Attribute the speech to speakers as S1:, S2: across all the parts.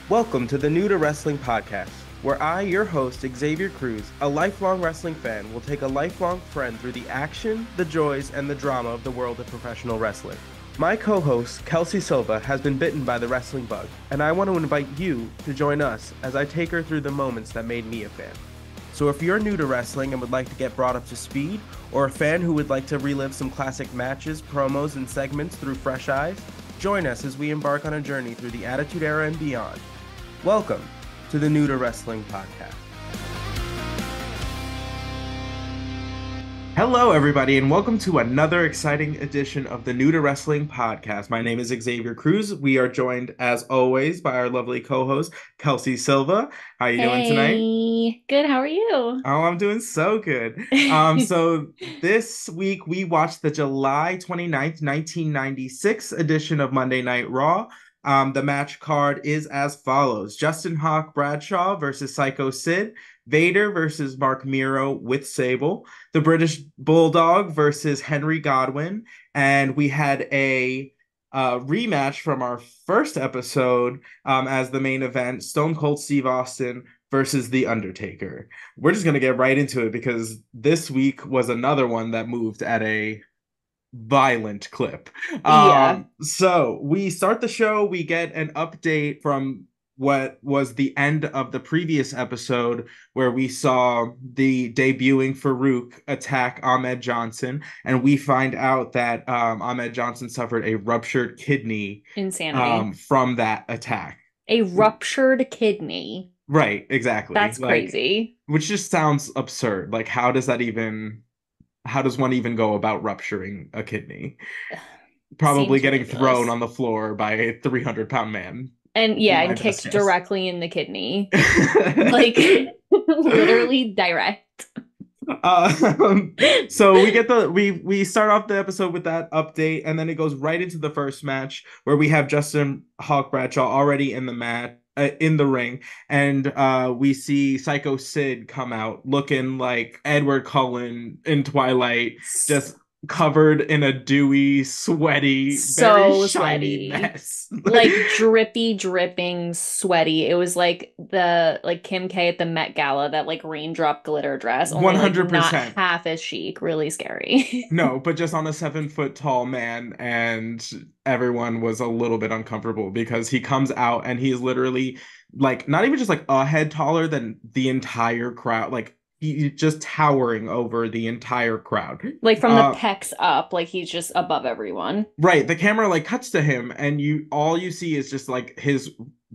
S1: Welcome to the New to Wrestling podcast, where I, your host, Xavier Cruz, a lifelong wrestling fan, will take a lifelong friend through the action, the joys, and the drama of the world of professional wrestling. My co-host, Kelsey Silva, has been bitten by the wrestling bug, and I want to invite you to join us as I take her through the moments that made me a fan. So if you're new to wrestling and would like to get brought up to speed, or a fan who would like to relive some classic matches, promos, and segments through fresh eyes, join us as we embark on a journey through the Attitude Era and beyond. Welcome to the New to Wrestling podcast. Hello, everybody, and welcome to another exciting edition of the New to Wrestling podcast. My name is Xavier Cruz. We are joined, as always, by our lovely co-host, Kelsey Silva. How are you doing tonight?
S2: Hey, good. How are you?
S1: Oh, I'm doing so good. So this week we watched the July 29th, 1996 edition of Monday Night Raw. The match card is as follows: Justin Hawk Bradshaw versus Psycho Sid, Vader versus Mark Miro with Sable, the British Bulldog versus Henry Godwin, and we had a rematch from our first episode as the main event: Stone Cold Steve Austin versus The Undertaker. We're just gonna get right into it because this week was another one that moved at a violent clip.
S2: Yeah.
S1: So we start the show, we get an update from what was the end of the previous episode where we saw the debuting Farouk attack Ahmed Johnson, and we find out that Ahmed Johnson suffered a ruptured kidney
S2: Insanity.
S1: from that attack.
S2: A ruptured kidney.
S1: Right, exactly.
S2: That's crazy.
S1: Which just sounds absurd. Like, how does one even go about rupturing a kidney? Probably
S2: Seems
S1: getting thrown
S2: ridiculous.
S1: on the floor by a 300-pound man.
S2: And
S1: Be
S2: yeah,
S1: my
S2: and
S1: best
S2: kicked
S1: guess.
S2: directly in the kidney. Like literally direct.
S1: Um, so we start off the episode with that update, and then it goes right into the first match where we have Justin Hawk Bradshaw already in the match. In the ring, and we see Psycho Sid come out looking like Edward Cullen in Twilight, just covered in a dewy, sweaty, very
S2: So
S1: shiny
S2: sweaty.
S1: mess.
S2: Like drippy, dripping, sweaty. It was like the Kim K at the Met Gala, that like raindrop glitter dress, only like not
S1: 100%.
S2: half as chic, really scary.
S1: No, but just on a 7 foot tall man, and everyone was a little bit uncomfortable because he comes out and he's literally like not even just like a head taller than the entire crowd, like he just towering over the entire crowd.
S2: Like from the
S1: Uh,
S2: pecs up, like he's just above everyone.
S1: right, the camera like cuts to him, and you all you see is just like his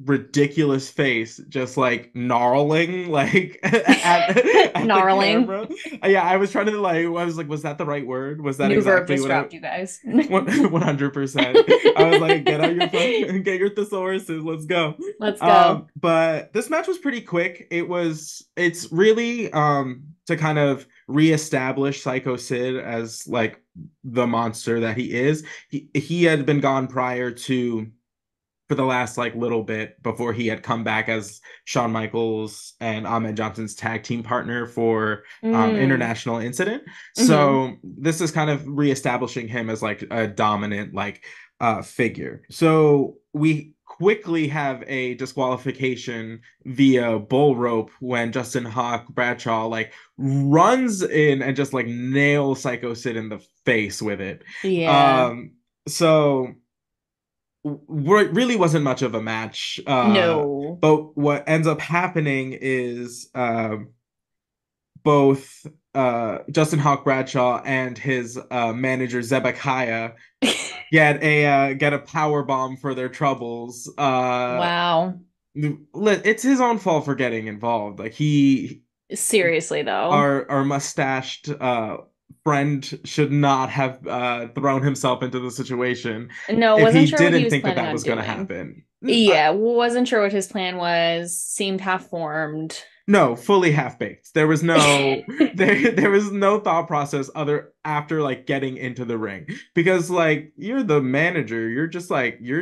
S1: ridiculous face just like gnarling like at the
S2: Gnarling.
S1: camera. Yeah, I was trying to like I was like, was that the right word? Was that
S2: New verb
S1: exactly
S2: just
S1: what I
S2: dropped, you guys.
S1: 100%. I was like, get out your phone, get your thesauruses, let's go.
S2: Let's go.
S1: But this match was pretty quick. It's really to kind of reestablish Psycho Sid as like the monster that he is. He had been gone prior to for the last like little bit before he had come back as Shawn Michaels and Ahmed Johnson's tag team partner for
S2: Mm.
S1: International Incident.
S2: Hmm.
S1: So this is kind of reestablishing him as like a dominant like figure. So we quickly have a disqualification via bull rope when Justin Hawk Bradshaw like runs in and just like nails Psycho Sid in the face with it.
S2: Yeah.
S1: Um so really wasn't much of a match.
S2: No.
S1: But what ends up happening is both Justin Hawk Bradshaw and his manager Zebekiah get a power bomb for their troubles.
S2: Wow.
S1: It's his own fault for getting involved. Like he
S2: Seriously, though.
S1: our mustached friend should not have thrown himself into the situation
S2: No,
S1: if
S2: wasn't
S1: he
S2: sure what he
S1: didn't
S2: was
S1: think that
S2: planning
S1: that
S2: on
S1: was going to
S2: doing.
S1: happen.
S2: Yeah, wasn't sure what his plan was. Seemed half formed.
S1: No, fully half baked. There was no thought process other after like getting into the ring, because like you're the manager, you're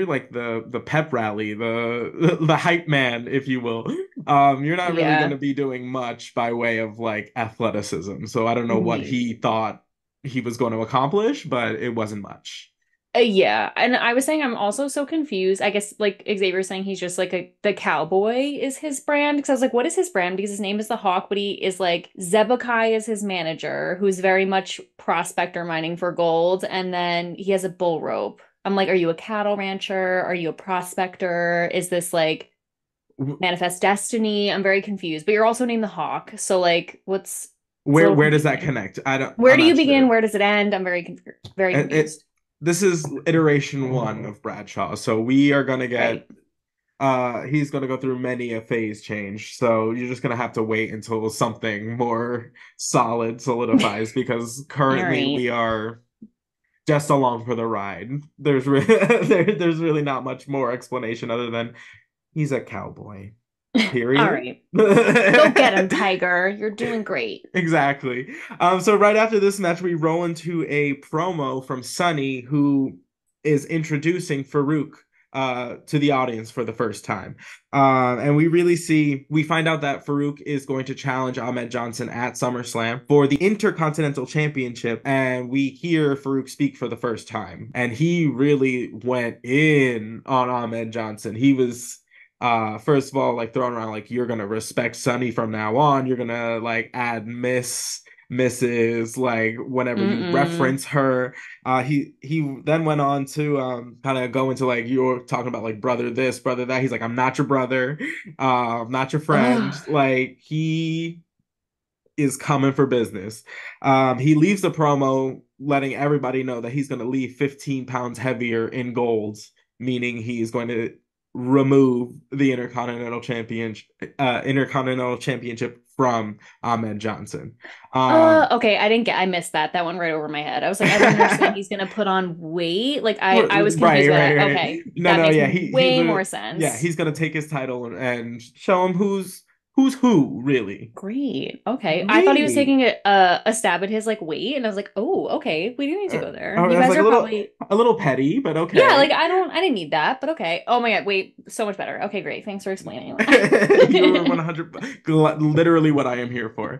S1: like the pep rally, the hype man, if you will. You're not really going
S2: Yeah.
S1: to be doing much by way of like athleticism. So I don't know what
S2: Me.
S1: he thought he was going to accomplish, but it wasn't much.
S2: Yeah, and I was saying I'm also so confused. I guess like Xavier saying he's just like the cowboy is his brand because I was like, what is his brand? Because his name is the Hawk, but he is like Zebekai is his manager, who's very much prospector mining for gold, and then he has a bull rope. I'm like, are you a cattle rancher? Are you a prospector? Is this like Manifest Destiny? I'm very confused. But you're also named the Hawk, so like, what's it's a little
S1: Where does that
S2: confusing.
S1: connect?
S2: Where
S1: I'm
S2: do you
S1: not
S2: begin?
S1: sure.
S2: Where does it end? I'm very
S1: It
S2: confused.
S1: this is iteration one of Bradshaw, so we are gonna get
S2: Right.
S1: he's gonna go through many a phase change. So you're just gonna have to wait until something more solid solidifies because
S2: All
S1: currently
S2: right.
S1: we are just along for the ride. There's really not much more explanation other than he's a cowboy.
S2: All
S1: Period.
S2: right. Go get him, Tiger. You're doing great.
S1: Exactly. So right after this match, we roll into a promo from Sunny, who is introducing Farouk to the audience for the first time. And we find out that Farouk is going to challenge Ahmed Johnson at SummerSlam for the Intercontinental Championship. And we hear Farouk speak for the first time. And he really went in on Ahmed Johnson. He was first of all like throwing around like you're gonna respect Sunny from now on, you're gonna like add Mrs. like whenever you
S2: Mm-mm.
S1: reference her. He then went on to kind of go into like you're talking about like brother this brother that. He's like, I'm not your brother, not your friend.
S2: Ugh.
S1: Like he is coming for business. He leaves the promo letting everybody know that he's going to leave 15 pounds heavier in gold, meaning he's going to remove the Intercontinental Championship from Ahmed Johnson.
S2: Okay, I missed that. That went right over my head. I was like, I don't understand. He's gonna put on weight. Like I was
S1: Right,
S2: confused by
S1: right,
S2: that.
S1: right.
S2: Okay,
S1: No,
S2: that
S1: no,
S2: makes
S1: yeah, he's
S2: way more sense.
S1: he's gonna take his title and show him who's who, really.
S2: Great. Okay. I thought he was
S1: Really.
S2: taking a stab at his like weight, and I was like, oh, okay. We do need to go there. You
S1: I was
S2: guys
S1: like
S2: are probably
S1: a little petty, but
S2: yeah,
S1: okay.
S2: like I didn't need that, but okay. Oh my God, wait, so much better. Okay, great. Thanks for explaining
S1: You're
S2: that.
S1: 100 literally what I am here for.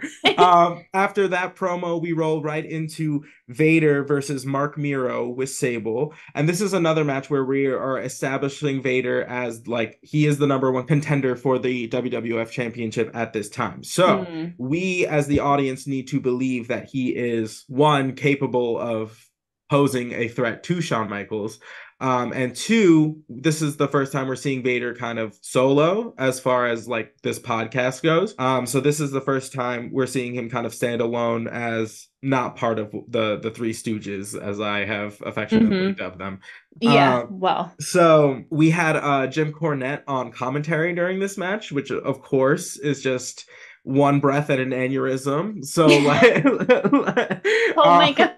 S1: After that promo, we roll right into Vader versus Mark Miro with Sable. And this is another match where we are establishing Vader as like he is the number one contender for the WWF Championship at this time. So
S2: Hmm.
S1: we as the audience need to believe that he is one capable of posing a threat to Shawn Michaels. And two, this is the first time we're seeing Vader kind of solo as far as like this podcast goes. So this is the first time we're seeing him kind of stand alone as not part of the Three Stooges, as I have affectionately
S2: Hmm.
S1: dubbed them.
S2: Yeah,
S1: Um,
S2: well.
S1: so we had Jim Cornette on commentary during this match, which of course is just one breath and an aneurysm. So like,
S2: Oh my
S1: uh,
S2: God.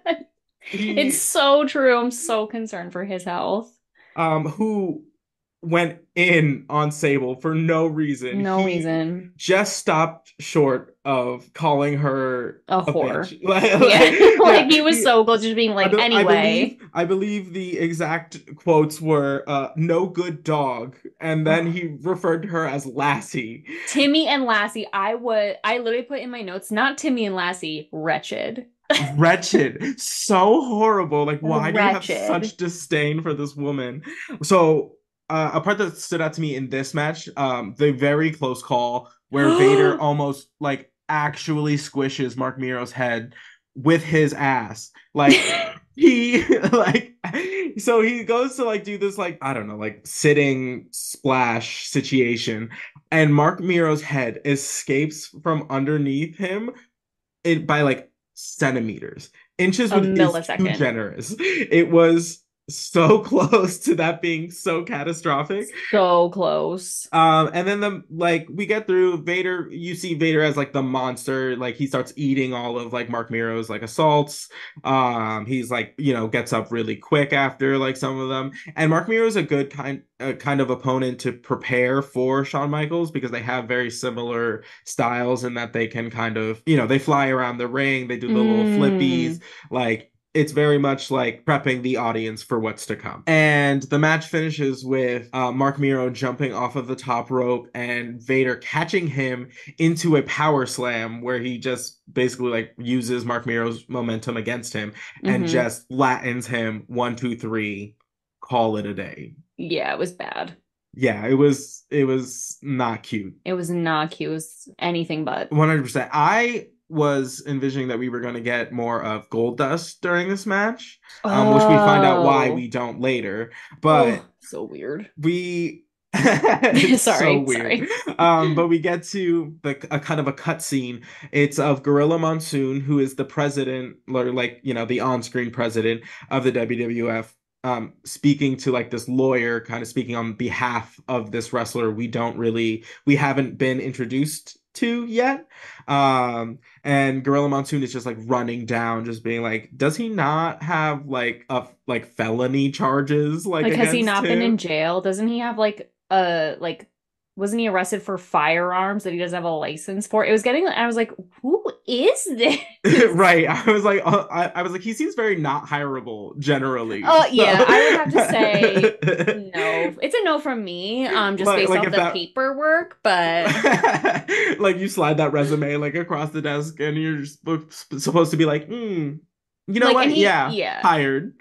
S2: It's
S1: he
S2: so true. I'm so concerned for his health.
S1: who went in on Sable for no reason.
S2: No
S1: He
S2: reason.
S1: just stopped short of calling her
S2: A
S1: a bitch.
S2: whore. Yeah.
S1: Yeah,
S2: Like he was so close to just being like, anyway.
S1: I believe the exact quotes were no good dog, and then
S2: Ugh.
S1: he referred to her as Lassie.
S2: Timmy and Lassie, I literally put in my notes, not Timmy and Lassie, wretched.
S1: Wretched, so horrible. Like, why do you have
S2: Wretched.
S1: such disdain for this woman? So, a part that stood out to me in this match, the very close call where Vader almost like actually squishes Mark Miro's head with his ass. Like, he like so he goes to like do this like I don't know like sitting splash situation, and Mark Miro's head escapes from underneath him by like centimeters. Inches
S2: A
S1: is too
S2: millisecond.
S1: generous. It was so close to that being so catastrophic.
S2: So close.
S1: And then the like we get through Vader, you see Vader as like the monster, like he starts eating all of like Mark Miro's like assaults. He's like, gets up really quick after like some of them. And Mark Miro is a good kind of opponent to prepare for Shawn Michaels because they have very similar styles in that they can kind of, they fly around the ring, they do the little flippies,
S2: Mm.
S1: like it's very much like prepping the audience for what's to come. And the match finishes with Mark Miro jumping off of the top rope and Vader catching him into a power slam where he just basically like uses Mark Miro's momentum against him and
S2: Hmm.
S1: just Latins him 1, 2, 3, call it a day.
S2: Yeah, it was bad.
S1: Yeah, it was not cute.
S2: It was not cute. It was anything but.
S1: 100%. I was envisioning that we were going to get more of Gold Dust during this match, which we find out why
S2: Oh.
S1: we don't later. But
S2: Oh, so weird.
S1: we it's so
S2: Sorry,
S1: weird.
S2: sorry.
S1: But we get to a kind of a cut scene. It's of Gorilla Monsoon, who is the president, or like, the on-screen president of the WWF, speaking to like this lawyer, kind of speaking on behalf of this wrestler we haven't been introduced to yet. And Gorilla Monsoon is just like running down, just being like, does he not have like felony charges like
S2: Like, has he
S1: against
S2: not been
S1: him?
S2: in jail? Doesn't he have like wasn't he arrested for firearms that he doesn't have a license for? It was getting, I was like, who is this?
S1: Right. I was like, he seems very not hireable generally.
S2: Oh,
S1: So
S2: yeah, I would have to say no. It's a no from me, just based
S1: like
S2: off
S1: if
S2: the
S1: that
S2: paperwork, but
S1: like you slide that resume like across the desk and you're just supposed to be like, you know
S2: like, and
S1: what?
S2: he,
S1: Yeah,
S2: yeah.
S1: hired.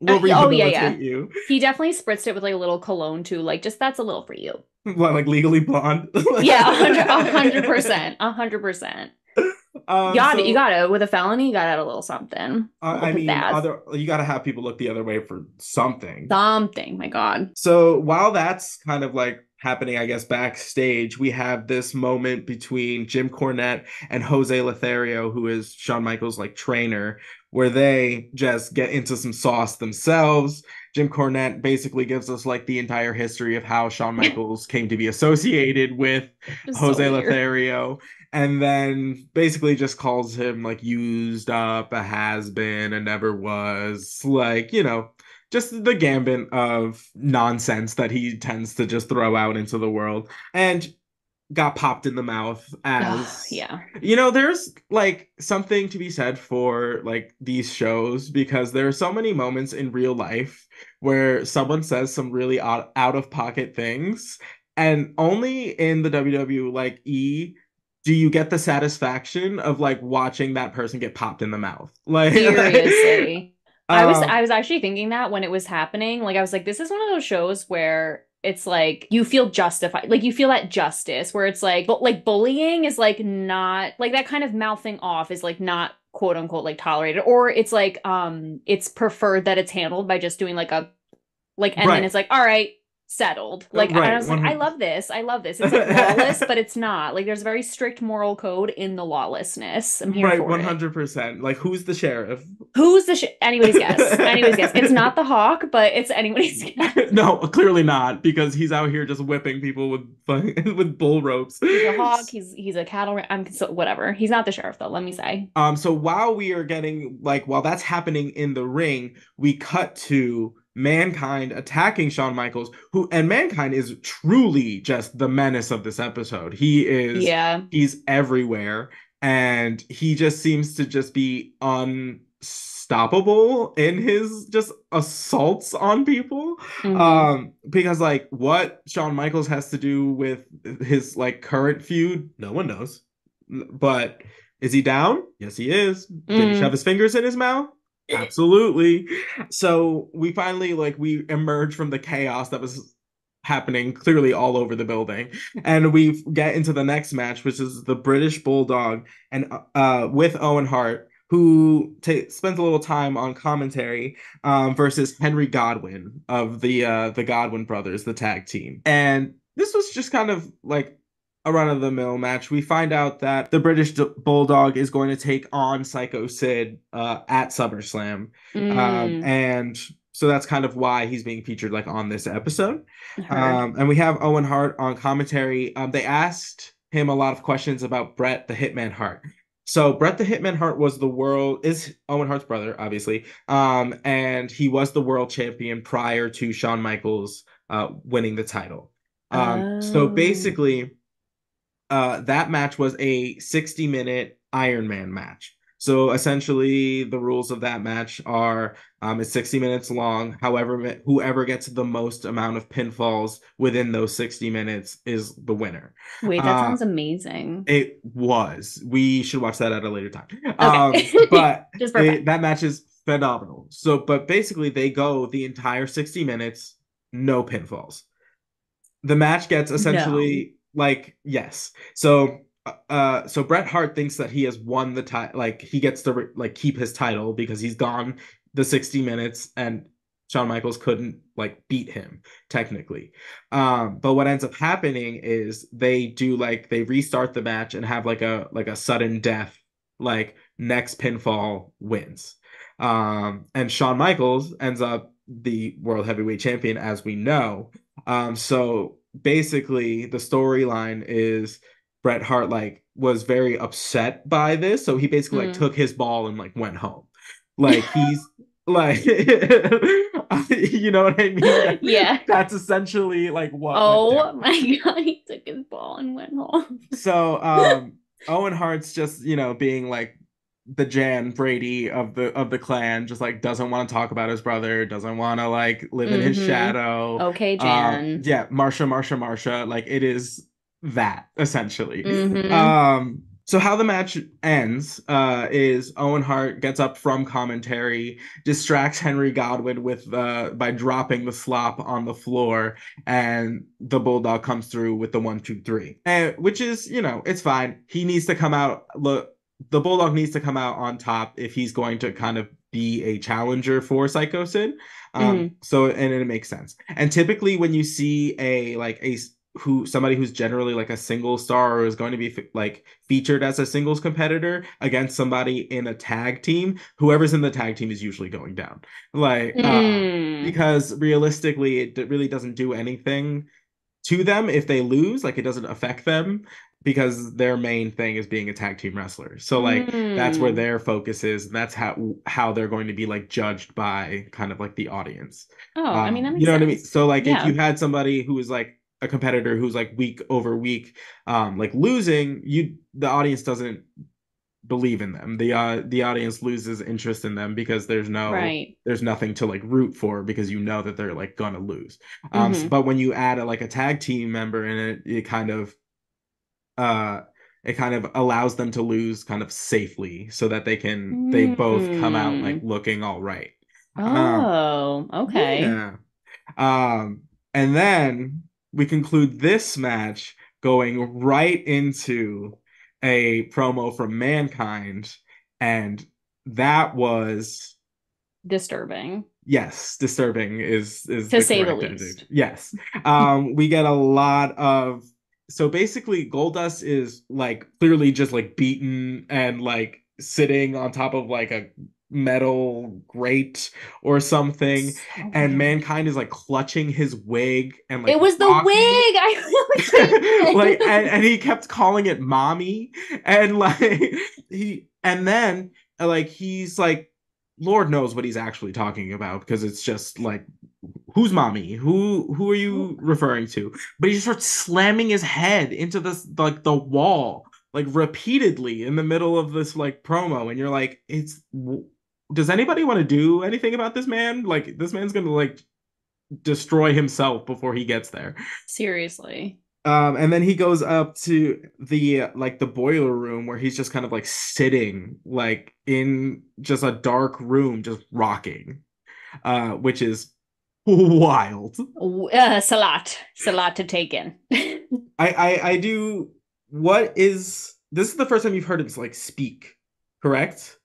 S1: We'll
S2: Oh, yeah, yeah.
S1: rehabilitate you.
S2: He definitely spritzed it with like a little cologne too. Like, just that's a little for you.
S1: What, like Legally Blonde?
S2: Yeah, 100%, 100%. You
S1: So
S2: gotta, with a felony, you gotta add a little something. A little
S1: I mean,
S2: pizzazz.
S1: you got to have people look the other way for something.
S2: Something, my God.
S1: So while that's kind of like happening, I guess, backstage, we have this moment between Jim Cornette and Jose Lothario, who is Shawn Michaels' like trainer, where they just get into some sauce themselves. Jim Cornette basically gives us like the entire history of how Shawn Michaels came to be associated with
S2: Just so
S1: Jose
S2: weird.
S1: Lothario, and then basically just calls him like used up, a has been, a never was, like, just the gambit of nonsense that he tends to just throw out into the world. And got popped in the mouth
S2: Ugh,
S1: as,
S2: yeah.
S1: there's like something to be said for like these shows, because there are so many moments in real life where someone says some really out of pocket things, and only in the WWE like do you get the satisfaction of like watching that person get popped in the mouth.
S2: Seriously.
S1: um
S2: I was actually thinking that when it was happening. Like I was like, this is one of those shows where it's like you feel justified. Like you feel that justice where it's like, but like bullying is like not like that kind of mouthing off is like not quote unquote like tolerated. Or it's like it's preferred that it's handled by just doing like a like and then
S1: right.
S2: it's like, all right, settled. Like and I
S1: Right.
S2: was like, I love this. I love this. It's like lawless, but it's not. Like there's a very strict moral code in the lawlessness. I'm here
S1: Right,
S2: for it.
S1: 100%. Like, who's the sheriff?
S2: Who's the anybody's guess? Anybody's guess. It's not the hawk, but it's anybody's guess.
S1: No, clearly not, because he's out here just whipping people with with bull ropes.
S2: He's a hawk. He's a cattle. I'm so whatever. He's not the sheriff though. Let me say.
S1: So while that's happening in the ring, we cut to Mankind attacking Shawn Michaels, and Mankind is truly just the menace of this episode.
S2: Yeah.
S1: He's everywhere, and he just seems to just be unstoppable in his just assaults on people.
S2: Hmm.
S1: Because like what Shawn Michaels has to do with his like current feud, no one knows. But is he down? Yes, he is. Did he shove
S2: Mm.
S1: his fingers in his mouth? Absolutely. So we finally we emerge from the chaos that was happening clearly all over the building, and we get into the next match, which is the British Bulldog and with Owen Hart, who spends a little time on commentary, versus Henry Godwin of the Godwin brothers, the tag team. And this was just kind of like a run of the mill match. We find out that the British Bulldog is going to take on Psycho Sid at SummerSlam,
S2: Mm.
S1: and so that's kind of why he's being featured like on this episode.
S2: Heard.
S1: And we have Owen Hart on commentary. They asked him a lot of questions about Bret the Hitman Hart. So Bret the Hitman Hart is Owen Hart's brother, obviously, and he was the world champion prior to Shawn Michaels winning the title. So
S2: Oh.
S1: basically, that match was a 60-minute Iron Man match. So essentially, the rules of that match are it's 60 minutes long. However, whoever gets the most amount of pinfalls within those 60 minutes is the winner.
S2: Wait, that
S1: Uh,
S2: sounds amazing.
S1: it was. We should watch that at a later time.
S2: Okay.
S1: But
S2: Just for fun.
S1: that match is phenomenal. So, but basically, they go the entire 60 minutes, no pinfalls. The match gets
S2: No.
S1: essentially like yes. So Bret Hart thinks that he has won the title, like he gets to like keep his title because he's gone the 60 minutes and Shawn Michaels couldn't like beat him technically. But what ends up happening is they restart the match and have like a sudden death, like next pinfall wins. And Shawn Michaels ends up the world heavyweight champion as we know. So basically the storyline is Bret Hart like was very upset by this, so he basically like
S2: Mm.
S1: took his ball and like went home. Like he's like you know what I mean?
S2: Yeah.
S1: That's essentially like what went
S2: Oh
S1: down.
S2: my God, he took his ball and went home.
S1: So Owen Hart's just, being like the Jan Brady of the clan, just like doesn't want to talk about his brother, doesn't want to like live in his
S2: Mm-hmm.
S1: shadow.
S2: Okay, Jan.
S1: Yeah, Marsha, like it is that essentially.
S2: Mm-hmm.
S1: So how the match ends is Owen Hart gets up from commentary, distracts Henry Godwinn with by dropping the slop on the floor, and the Bulldog comes through with the 1, 2, 3, and which is it's fine. He needs to come out. Look, the Bulldog needs to come out on top if he's going to kind of be a challenger for Psycho Sid.
S2: Mm-hmm.
S1: And it makes sense. And typically, when you see somebody who's generally like a single star or is going to be like featured as a singles competitor against somebody in a tag team, whoever's in the tag team is usually going down. Like,
S2: Mm.
S1: because realistically, it really doesn't do anything to them if they lose. Like, it doesn't affect them because their main thing is being a tag team wrestler. So like that's where
S2: Mm.
S1: their focus is. And that's how they're going to be like judged by kind of like the audience.
S2: Oh, I mean, that
S1: You
S2: makes
S1: know what I mean?
S2: sense.
S1: So like if
S2: Yeah.
S1: you had somebody who was like a competitor who's like week over week, like losing, the audience doesn't believe in them. The audience loses interest in them because
S2: Right.
S1: there's nothing to like root for because you know that they're like gonna lose.
S2: Mm-hmm.
S1: But when you add like a tag team member in it, uh it kind of allows them to lose kind of safely so that they both come out like
S2: Mm.
S1: looking all right. Um
S2: Oh, okay.
S1: yeah. And then we conclude this match going right into a promo from Mankind, and that was
S2: Disturbing,
S1: yes, disturbing is
S2: to
S1: the
S2: say the
S1: correct adjective.
S2: least.
S1: Yes. We get a lot of so basically Goldust is like clearly just like beaten and like sitting on top of like a metal grate or something,
S2: So
S1: and
S2: weird.
S1: Mankind is like clutching his wig and like
S2: It was the wig.
S1: rocking
S2: I was
S1: like
S2: like,
S1: and he kept calling it mommy, and like and then like he's like Lord knows what he's actually talking about because it's just like who's mommy, who are you referring to, but he just starts slamming his head into this like the wall like repeatedly in the middle of this like promo, and you're like does anybody want to do anything about this man? Like this man's gonna like destroy himself before he gets there.
S2: seriously.
S1: And then he goes up to the like the boiler room where he's just kind of like sitting like in just a dark room just rocking, which is wild.
S2: It's a lot to take in.
S1: I do. What is this? Is the first time you've heard him like speak, correct?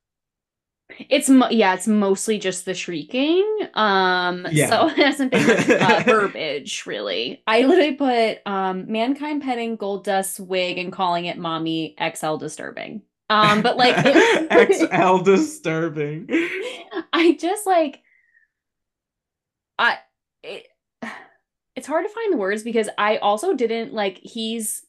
S2: It's mostly just the shrieking.
S1: Yeah.
S2: So it hasn't been much verbiage really. I literally put Mankind petting Goldust's wig and calling it mommy XL disturbing. But like it
S1: XL disturbing.
S2: I just like I it, it's hard to find the words because I also didn't like his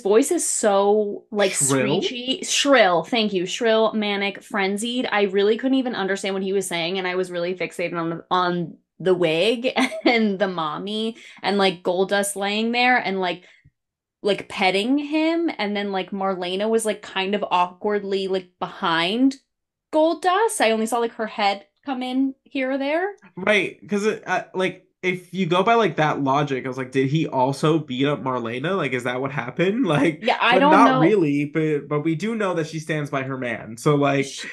S2: voice is so like
S1: Shrill.
S2: screechy, shrill. Thank you. Shrill, manic, frenzied. I really couldn't even understand what he was saying and I was really fixated on the wig and the mommy and like Goldust laying there and like petting him and then like Marlena was like kind of awkwardly like behind gold dust. I only saw like her head come in here or there.
S1: Right, because like if you go by like that logic, I was like, did he also beat up Marlena? Like, is that what happened? Like,
S2: Yeah, I
S1: but
S2: don't
S1: not
S2: know.
S1: really. But we do know that she stands by her man. So like,
S2: She,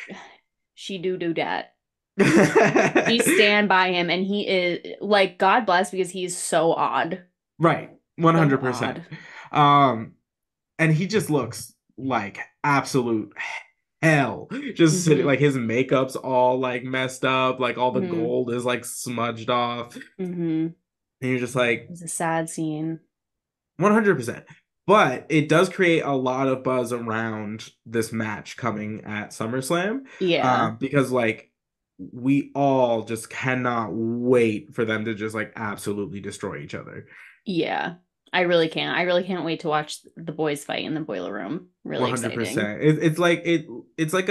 S2: she do that. She stand by him, and he is like God bless because he's so odd,
S1: right,
S2: so
S1: 100%.
S2: odd.
S1: Um, and he just looks like absolute hell. Just sitting,
S2: Mm-hmm.
S1: like his makeup's all like messed up, like all the
S2: Mm-hmm.
S1: gold is like smudged off.
S2: Mm-hmm.
S1: And you're just like,
S2: It was a sad scene.
S1: 100%. But it does create a lot of buzz around this match coming at SummerSlam,
S2: Yeah.
S1: because like we all just cannot wait for them to just like absolutely destroy each other.
S2: Yeah. I really can't. I really can't wait to watch the boys fight in the boiler room. Really exciting.
S1: 100%. It's like it's like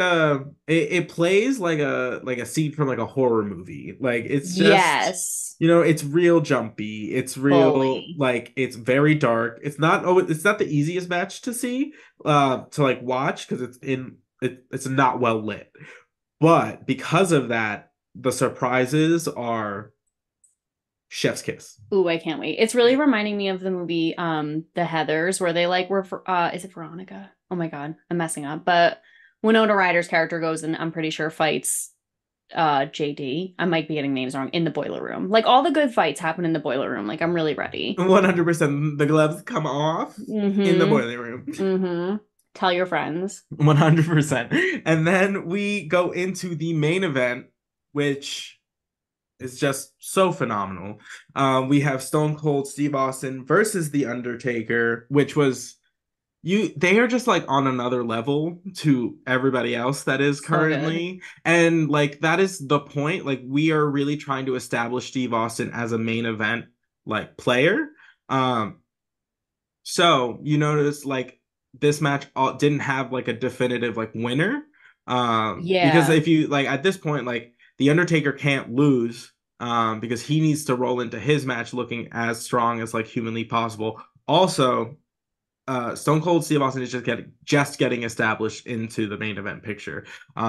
S1: it plays like a scene from like a horror movie. Like it's just,
S2: Yes.
S1: it's real jumpy. It's real,
S2: Fully.
S1: like it's very dark. It's not the easiest match to see, to like watch, because it's not well lit. But because of that, the surprises are chef's kiss.
S2: Ooh, I can't wait. It's really reminding me of the movie The Heathers where they like were is it Veronica? Oh my God, I'm messing up. But Winona Ryder's character goes and I'm pretty sure fights JD. I might be getting names wrong in the boiler room. Like all the good fights happen in the boiler room. Like I'm really ready.
S1: 100%. The gloves come off in the
S2: Mm-hmm.
S1: boiling room.
S2: Mm-hmm. Tell your friends.
S1: 100%. And then we go into the main event, which is just so phenomenal. We have Stone Cold Steve Austin versus The Undertaker, which was they are just like on another level to everybody else that is
S2: So good.
S1: currently. And like that is the point. Like we are really trying to establish Steve Austin as a main event like player. Um, so you notice like this match didn't have like a definitive like winner. Because
S2: Yeah.
S1: if you like at this point, like the Undertaker can't lose, because he needs to roll into his match looking as strong as like humanly possible. Also, Stone Cold Steve Austin is just getting established into the main event picture.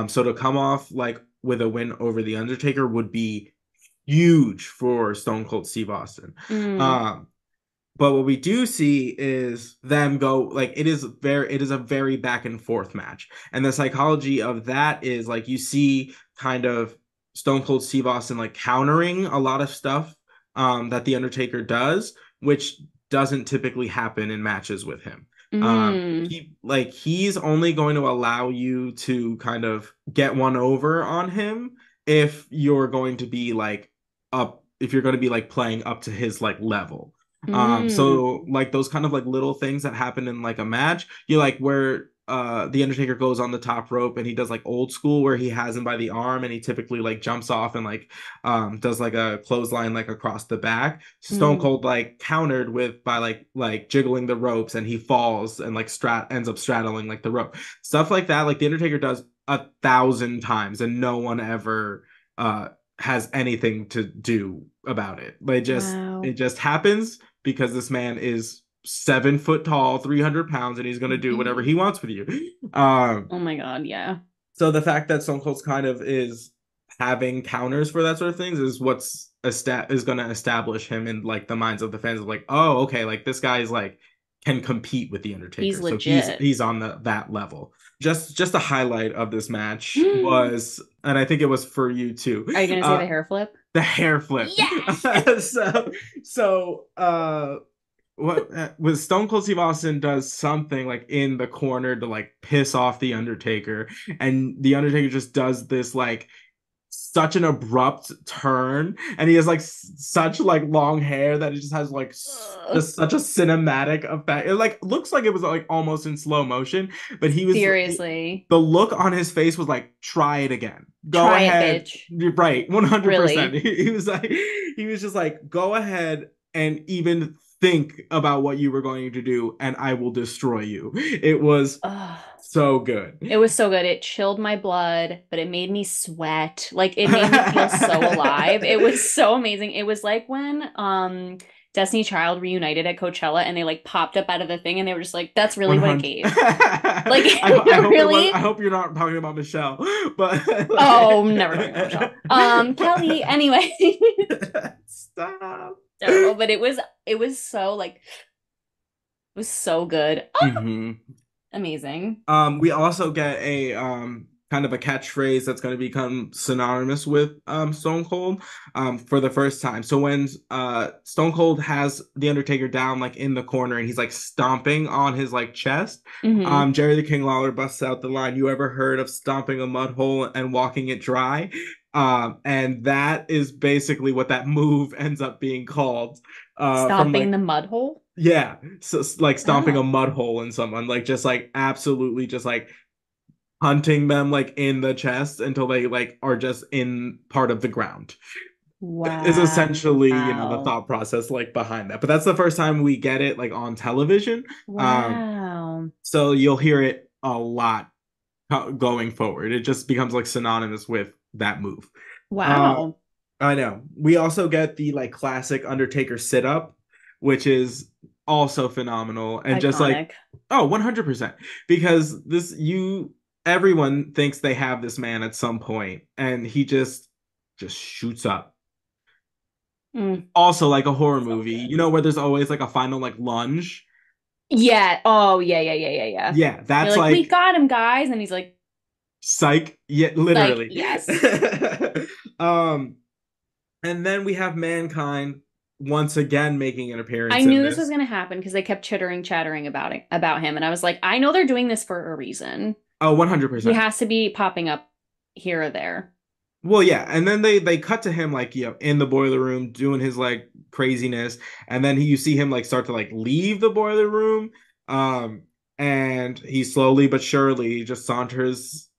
S1: So to come off like with a win over the Undertaker would be huge for Stone Cold Steve Austin.
S2: Mm.
S1: Um, but what we do see is them go like it is a very back and forth match. And the psychology of that is like you see kind of Stone Cold Steve Austin like countering a lot of stuff that the Undertaker does, which doesn't typically happen in matches with him.
S2: Mm.
S1: He's only going to allow you to kind of get one over on him if you're going to be like up if you're going to be like playing up to his like level.
S2: Mm.
S1: So like those kind of like little things that happen in like a match, you like where the Undertaker goes on the top rope and he does like old school where he has him by the arm and he typically like jumps off and like does like a clothesline like across the back. Stone
S2: Mm.
S1: Cold like countered with by like jiggling the ropes and he falls and like ends up straddling like the rope. Stuff like that, like the Undertaker does 1,000 times and no one ever has anything to do about it. It
S2: Wow.
S1: just happens because this man is 7 foot tall, 300 pounds, and he's gonna do whatever he wants with you.
S2: Oh my God, yeah.
S1: So the fact that Stone Cold kind of is having counters for that sort of things is is going to establish him in like the minds of the fans of like, oh, okay, like this guy is like can compete with the
S2: He's
S1: Undertaker, so
S2: legit.
S1: he's on that level. Just a highlight of this match was, and I think it was for you too,
S2: Are you gonna say the hair flip?
S1: the hair flip.
S2: Yes.
S1: so so what was Stone Cold Steve Austin does something like in the corner to like piss off the Undertaker, and the Undertaker just does this like such an abrupt turn, and he has like such like long hair that it just has like
S2: Ugh.
S1: just such a cinematic effect. It like looks like it was like almost in slow motion, but
S2: Seriously.
S1: the look on his face was like, try it again. Go
S2: Try it,
S1: ahead.
S2: bitch.
S1: You're right, 100%.
S2: Really.
S1: He was like, he was just like, go ahead and even think about what you were going to do, and I will destroy you. It was
S2: Ugh.
S1: so good.
S2: It was so good. It chilled my blood, but it made me sweat. Like it made me feel so alive. It was so amazing. It was like when Destiny Child reunited at Coachella and they like popped up out of the thing and they were just like, that's really what it
S1: 100.
S2: gave. Like,
S1: I hope it was.
S2: really?
S1: I hope you're not talking about Michelle, but
S2: Oh, never talking about Michelle. Kelly, anyway.
S1: stop.
S2: Terrible, but it was so like it was so good. Oh,
S1: Hmm.
S2: amazing.
S1: We also get a kind of a catchphrase that's going to become synonymous with Stone Cold for the first time. So when Stone Cold has the Undertaker down like in the corner and he's like stomping on his like chest,
S2: Hmm.
S1: Jerry the King Lawler busts out the line, "You ever heard of stomping a mud hole and walking it dry?" And that is basically what that move ends up being called. From
S2: Stomping
S1: like
S2: the mud hole.
S1: yeah, so like stomping a
S2: Oh.
S1: mud hole in someone, like just like absolutely just like hunting them like in the chest until they like are just in part of the ground. Is essentially, the
S2: Wow.
S1: thought process like behind that. But that's the first time we get it like on television.
S2: Wow.
S1: So you'll hear it a lot going forward. It just becomes like synonymous with that move. Uh,
S2: Wow.
S1: I know. We also get the like classic Undertaker sit up, which is also phenomenal and just like,
S2: Iconic.
S1: oh, 100%. Because everyone thinks they have this man at some point and he just shoots up.
S2: Mm,
S1: Also like a horror
S2: so
S1: movie,
S2: good.
S1: where there's always like a final like lunge.
S2: Yeah. Oh, yeah, yeah, yeah, yeah, yeah.
S1: Yeah,
S2: They're
S1: that's
S2: like, we
S1: like
S2: got him, guys. And he's
S1: psych. Yeah,
S2: like,
S1: literally.
S2: yes.
S1: um And then we have Mankind once again making an
S2: I
S1: appearance in
S2: knew this was
S1: this.
S2: gonna happen because they kept chattering about him, and I was like, I know they're doing this for a reason.
S1: Oh,
S2: He
S1: 100%.
S2: has to be popping up here or there.
S1: Well, yeah, and then they cut to him like, in the boiler room doing his like craziness, and then you see him like start to like leave the boiler room. Um and he slowly but surely just saunters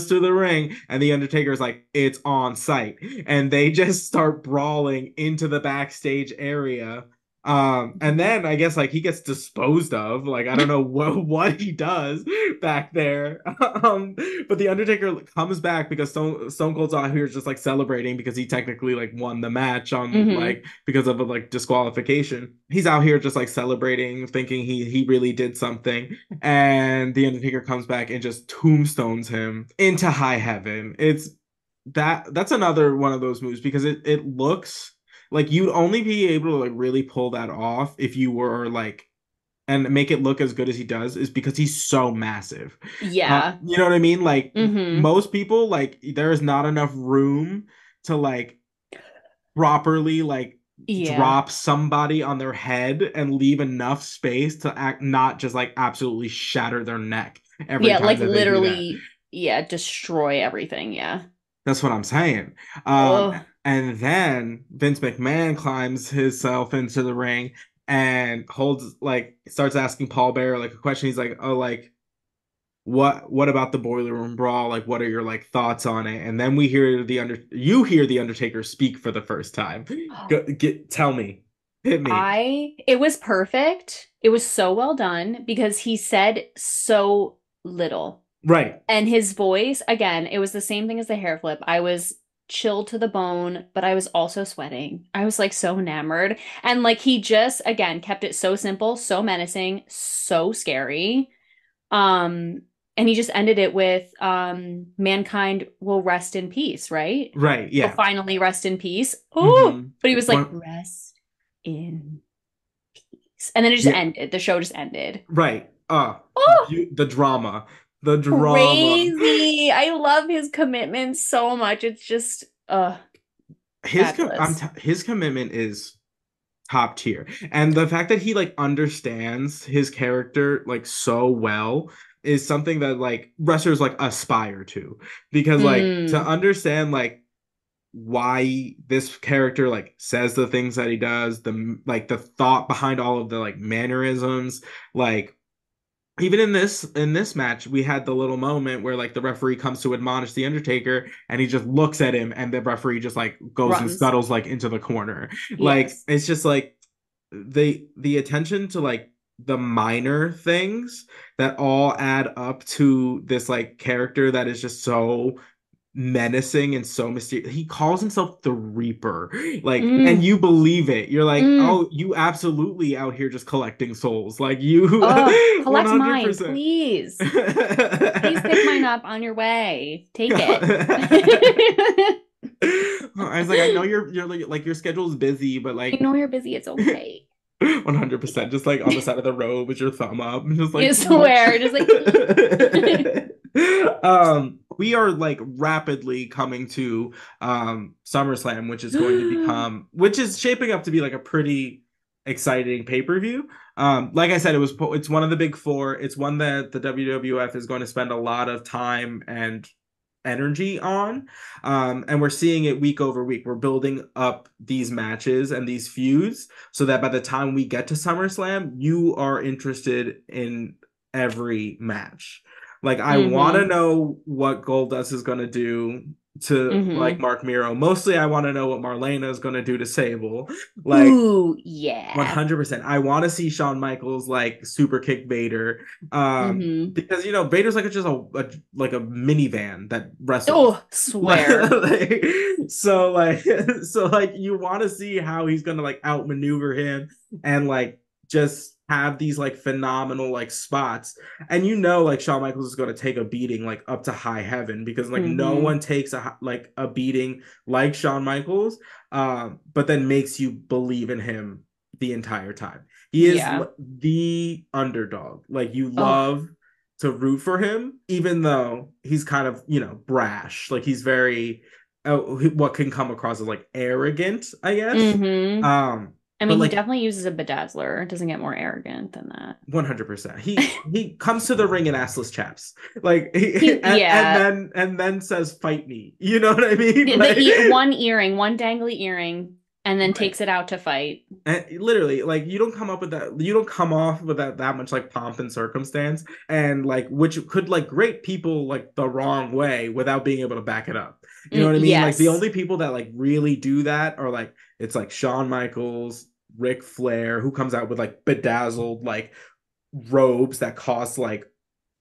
S1: to the ring, and the Undertaker's like, it's on site, and they just start brawling into the backstage area. And then I guess like he gets disposed of, like I don't know what he does back there. But the Undertaker comes back because Stone Cold's out here just like celebrating because he technically like won the match on
S2: Hmm.
S1: like because of a like disqualification. He's out here just like celebrating, thinking he really did something, and the Undertaker comes back and just tombstones him into high heaven. That's another one of those moves because it looks like you'd only be able to like really pull that off if you were like and make it look as good as he does is because he's so massive.
S2: Yeah.
S1: You know what I mean? Like
S2: Hmm.
S1: most people, like there is not enough room to like properly like
S2: Yeah.
S1: drop somebody on their head and leave enough space to act not just like absolutely shatter their neck every
S2: Yeah,
S1: time
S2: like
S1: that they do that.
S2: literally, yeah, destroy everything. Yeah.
S1: That's what I'm saying.
S2: Oh,
S1: And then Vince McMahon climbs himself into the ring and holds like starts asking Paul Bearer like a question. He's like, "Oh, like what about the Boiler Room Brawl? Like, what are your like thoughts on it?" And then you hear the Undertaker speak for the first time. Tell me, hit me.
S2: it was perfect. It was so well done because he said so little.
S1: Right.
S2: And his voice, again, it was the same thing as the hair flip. I was chilled to the bone, but I was also sweating. I was like so enamored. And like he just, again, kept it so simple, so menacing, so scary. Um, and he just ended it with mankind will rest in peace, right?
S1: Right.
S2: Will
S1: Yeah.
S2: finally rest in peace. Oh,
S1: Mm-hmm.
S2: but he was like,
S1: One.
S2: rest in peace. And then it just
S1: Yeah.
S2: ended. The show just ended.
S1: Right.
S2: Oh,
S1: The drama. The drama.
S2: crazy. I love his commitment so much. It's just fabulous.
S1: His commitment is top tier. And the fact that he like understands his character like so well is something that like wrestlers like aspire to. Because like to
S2: Mm.
S1: understand like why this character like says the things that he does, the thought behind all of the like mannerisms, like even in this match, we had the little moment where like the referee comes to admonish the Undertaker, and he just looks at him, and the referee just like goes and
S2: Runs.
S1: scuttles like into the corner. Like
S2: Yes.
S1: it's just like the attention to like the minor things that all add up to this like character that is just so menacing and so mysterious. He calls himself the Reaper, like, and
S2: Mm,
S1: you believe it. You're like,
S2: mm.
S1: oh, you absolutely out here just collecting souls, like you,
S2: Oh, collect mine,
S1: 100%.
S2: please. Please pick mine up on your way. Take it.
S1: I was like, I know you're like your schedule's busy, but
S2: I
S1: like
S2: know you're busy. It's okay. Take
S1: 100%,
S2: it.
S1: just like on the side of the road with your thumb up, just
S2: You
S1: like
S2: swear, just like
S1: we are like rapidly coming to SummerSlam, which is going to become, which is shaping up to be like a pretty exciting pay-per-view. Like I said, it's one of the big four. It's one that the WWF is going to spend a lot of time and energy on. And we're seeing it week over week. We're building up these matches and these feuds so that by the time we get to SummerSlam, you are interested in every match. Like, I want to
S2: mm-hmm.
S1: know what Goldust is going to do to like
S2: Mm-hmm.
S1: Mark Miro. Mostly, I want to know what Marlena is going to do to Sable. Like,
S2: Ooh, yeah.
S1: 100%. I want to see Shawn Michaels like super kick Vader.
S2: Mm-hmm.
S1: Because Vader's like just like a minivan that wrestles.
S2: Oh, swear.
S1: So like so like you want to see how he's gonna like outmaneuver him and like just have these like phenomenal like spots. And like Shawn Michaels is gonna take a beating like up to high heaven because like no
S2: Mm-hmm.
S1: one takes a beating like Shawn Michaels, but then makes you believe in him the entire time. He is
S2: Yeah.
S1: the underdog. Like, you
S2: Oh.
S1: love to root for him, even though he's kind of, brash. Like, he's very, what can come across as like arrogant, I guess.
S2: Mm-hmm. I
S1: But
S2: mean, he
S1: like
S2: definitely uses a bedazzler. It doesn't get more arrogant than that.
S1: 100%, he comes to the ring in assless chaps, like
S2: Yeah.
S1: and then says, "Fight me." You know what I mean?
S2: One earring, one dangly earring, and then
S1: Right.
S2: takes it out to fight.
S1: And literally, like, you don't come up with that. You don't come off with that much like pomp and circumstance, and like which could like grate people like the wrong way without being able to back it up. You know what I mean? Like, the
S2: Yes.
S1: only people that like really do that are like it's like Shawn Michaels, Ric Flair, who comes out with like bedazzled like robes that cost like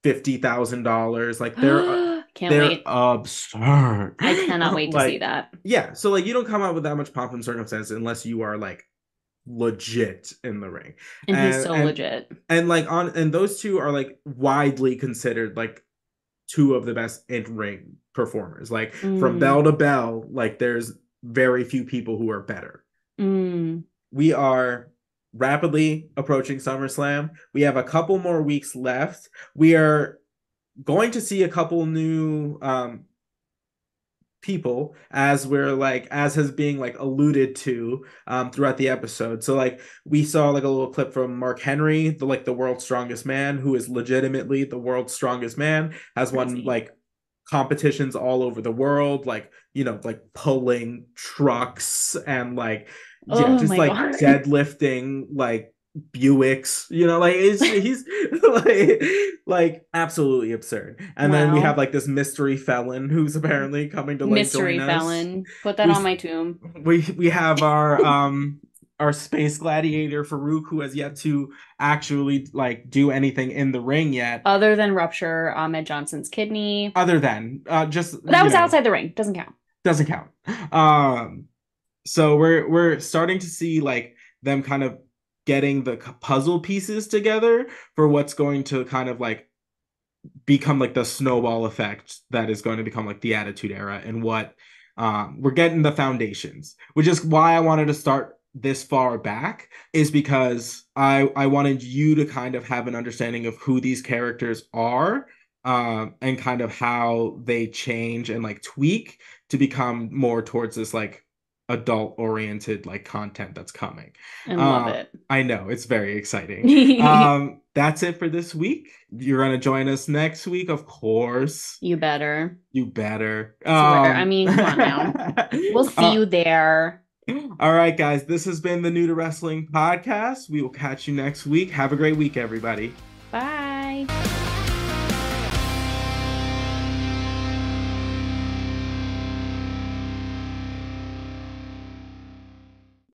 S1: $50,000. Like,
S2: Can't
S1: they're
S2: wait.
S1: absurd.
S2: I cannot wait to see
S1: Like,
S2: that.
S1: yeah, so like you don't come out with that much pomp and circumstance unless you are like legit in the ring.
S2: And he's
S1: and
S2: so
S1: and
S2: legit.
S1: and like and those two are like widely considered like two of the best in-ring performers. Like, from
S2: Mm,
S1: bell to bell, like there's very few people who are better.
S2: mm.
S1: We are rapidly approaching SummerSlam. We have a couple more weeks left. We are going to see a couple new people, as has being like alluded to throughout the episode. So like we saw like a little clip from Mark Henry, the world's strongest man, who is legitimately the world's strongest man, has won
S2: Crazy.
S1: like competitions all over the world, like like pulling trucks and like, yeah,
S2: Oh
S1: just
S2: my
S1: like
S2: God.
S1: deadlifting like Buicks, like he's like absolutely absurd. And then we have
S2: Wow.
S1: like this mystery felon who's apparently coming to like join
S2: Mystery
S1: us.
S2: felon. Put that
S1: We
S2: on my tomb.
S1: we have our space gladiator Farouk, who has yet to actually like do anything in the ring yet,
S2: Other than rupture Ahmed Johnson's kidney.
S1: other than just
S2: That was outside the ring. Doesn't count.
S1: doesn't count. So we're starting to see like them kind of getting the puzzle pieces together for what's going to kind of like become like the snowball effect that is going to become like the Attitude Era, and what we're getting the foundations, which is why I wanted to start this far back, is because I wanted you to kind of have an understanding of who these characters are, and kind of how they change and like tweak to become more towards this like adult oriented like content that's coming.
S2: And love it.
S1: I know, it's very exciting. That's it for this week. You're gonna join us next week, of course.
S2: You better.
S1: You better.
S2: Swear. I mean, come on now. We'll see
S1: uh,
S2: you there.
S1: all right, guys. This has been the New to Wrestling podcast. We will catch you next week. Have a great week, everybody.
S2: Bye.